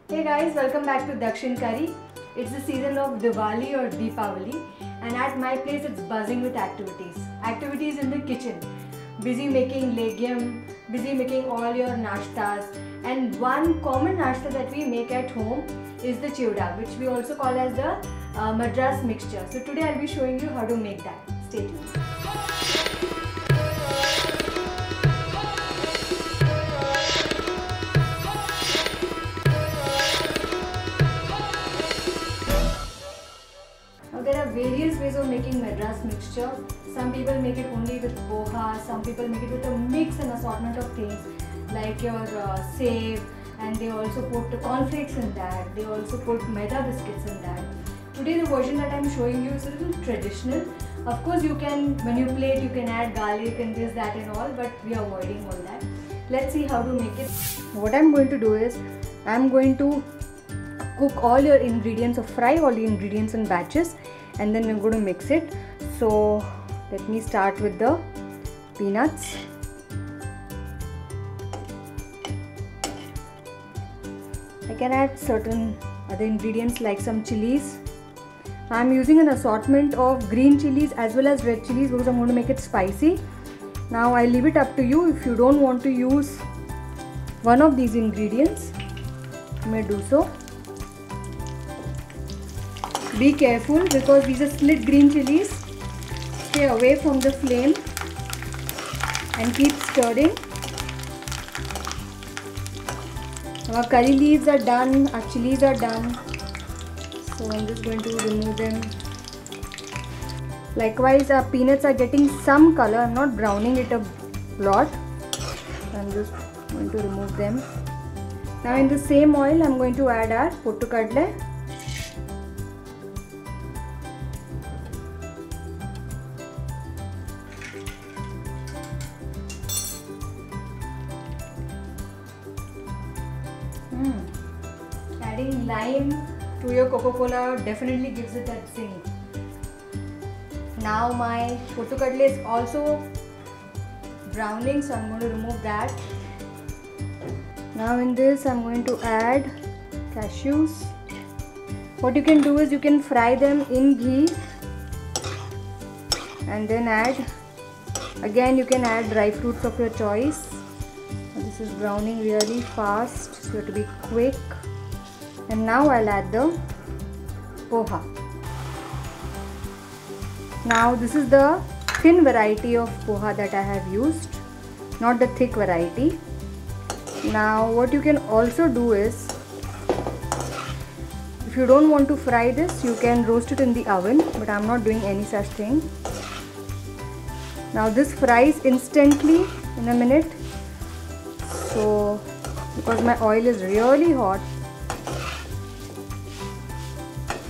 Hey guys, welcome back to Dakshin Curry. It's the season of Diwali or Deepavali, and at my place it's buzzing with activities. Activities in the kitchen. Busy making legume, busy making all your nashtas, and one common nashta that we make at home is the chivda, which we also call as the Madras mixture. So today I'll be showing you how to make that. Stay tuned. There are various ways of making Madras mixture. Some people make it only with poha, some people make it with a mix and assortment of things like your save, and they also put cornflakes in that, they also put maida biscuits in that. Today the version that I am showing you is a little traditional. Of course you can, when you plate, you can add garlic and this, that and all, but we are avoiding all that. Let's see how to make it. What I am going to do is, I am going to cook all your ingredients or fry all the ingredients in batches, and then we're going to mix it. So let me start with the peanuts. I can add certain other ingredients like some chilies. I'm using an assortment of green chilies as well as red chilies because I'm going to make it spicy. Now I leave it up to you. If you don't want to use one of these ingredients, you may do so. Be careful because these are split green chilies. Stay away from the flame and keep stirring. Our curry leaves are done, our chilies are done. So I'm just going to remove them. Likewise, our peanuts are getting some color. I'm not browning it a lot. I'm just going to remove them. Now in the same oil, I'm going to add our pottukadle. Adding lime to your Coca-Cola definitely gives it that zing. Now my pottukadle is also browning, so I'm going to remove that. Now in this I'm going to add cashews. What you can do is you can fry them in ghee and then add, again you can add dry fruits of your choice. This is browning really fast, so you have to be quick. And now I'll add the poha. Now this is the thin variety of poha that I have used, not the thick variety. Now what you can also do is, if you don't want to fry this, you can roast it in the oven, but I'm not doing any such thing. Now this fries instantly in a minute. So because my oil is really hot,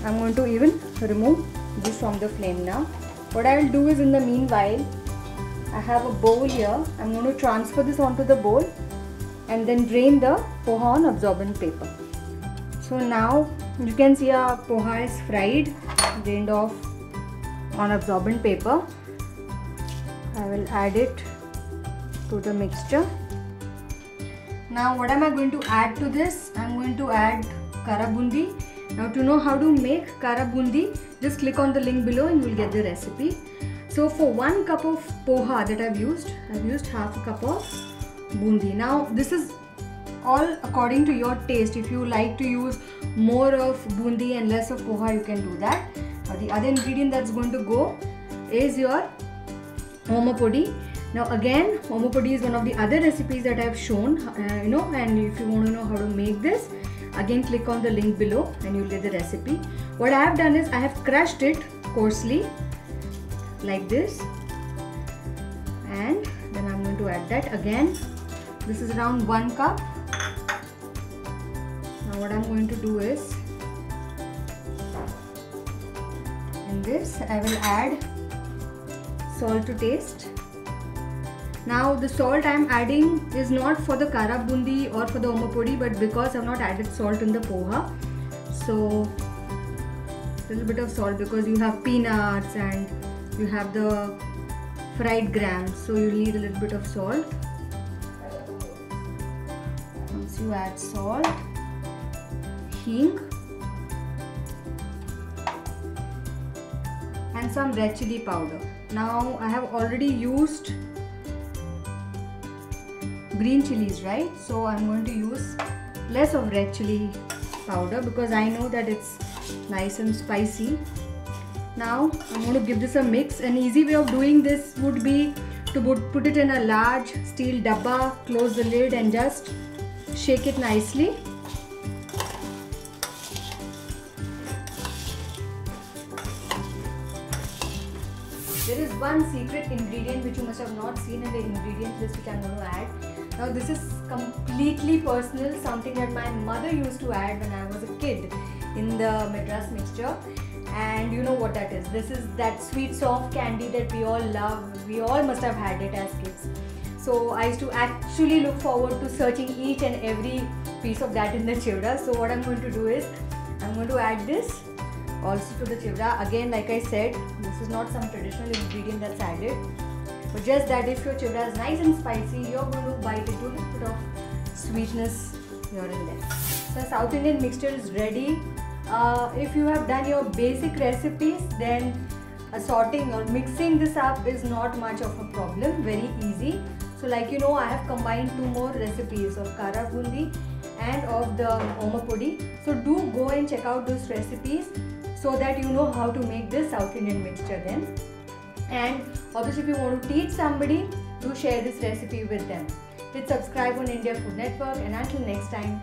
I'm going to even remove this from the flame now. What I will do is, in the meanwhile, I have a bowl here. I'm going to transfer this onto the bowl and then drain the poha on absorbent paper. So now you can see our poha is fried, drained off on absorbent paper. I will add it to the mixture. Now what am I going to add to this? I'm going to add Kara Boondi. Now to know how to make Kara Boondi, just click on the link below and you will get the recipe. So for 1 cup of poha that I've used half a cup of Boondi. Now this is all according to your taste. If you like to use more of Boondi and less of poha, you can do that. Now the other ingredient that's going to go is your omapudi. Now again, omapudi is one of the other recipes that I've shown, and if you want to know how to make this, again click on the link below and you'll get the recipe. What I have done is I have crushed it coarsely like this, and then I'm going to add that again. This is around 1 cup. Now what I'm going to do is, in this I will add salt to taste. Now the salt I am adding is not for the Kara Boondi or for the omapudi, but because I have not added salt in the poha. So a little bit of salt because you have peanuts and you have the fried grams, so you need a little bit of salt. Once you add salt, hing and some red chilli powder. Now I have already used green chilies, right? So I'm going to use less of red chili powder because I know that it's nice and spicy. Now I'm going to give this a mix. An easy way of doing this would be to put it in a large steel dabba, close the lid and just shake it nicely. There is one secret ingredient which you must have not seen in the ingredient list which I'm going to add. Now this is completely personal, something that my mother used to add when I was a kid in the Madras mixture, and you know what that is. This is that sweet soft candy that we all love. We all must have had it as kids. So I used to actually look forward to searching each and every piece of that in the chivda. So what I'm going to do is I'm going to add this also to the chivda. Again, like I said, this is not some traditional ingredient that's added, but just that if your chivda is nice and spicy, you're going to bite into a little bit of sweetness here and there. So South Indian mixture is ready. If you have done your basic recipes, then assorting or mixing this up is not much of a problem, very easy. So like you know, I have combined 2 more recipes of Kara Boondi and of the omapudi. So do go and check out those recipes so that you know how to make this South Indian mixture then. And obviously if you want to teach somebody, do share this recipe with them. Hit subscribe on India Food Network, and until next time,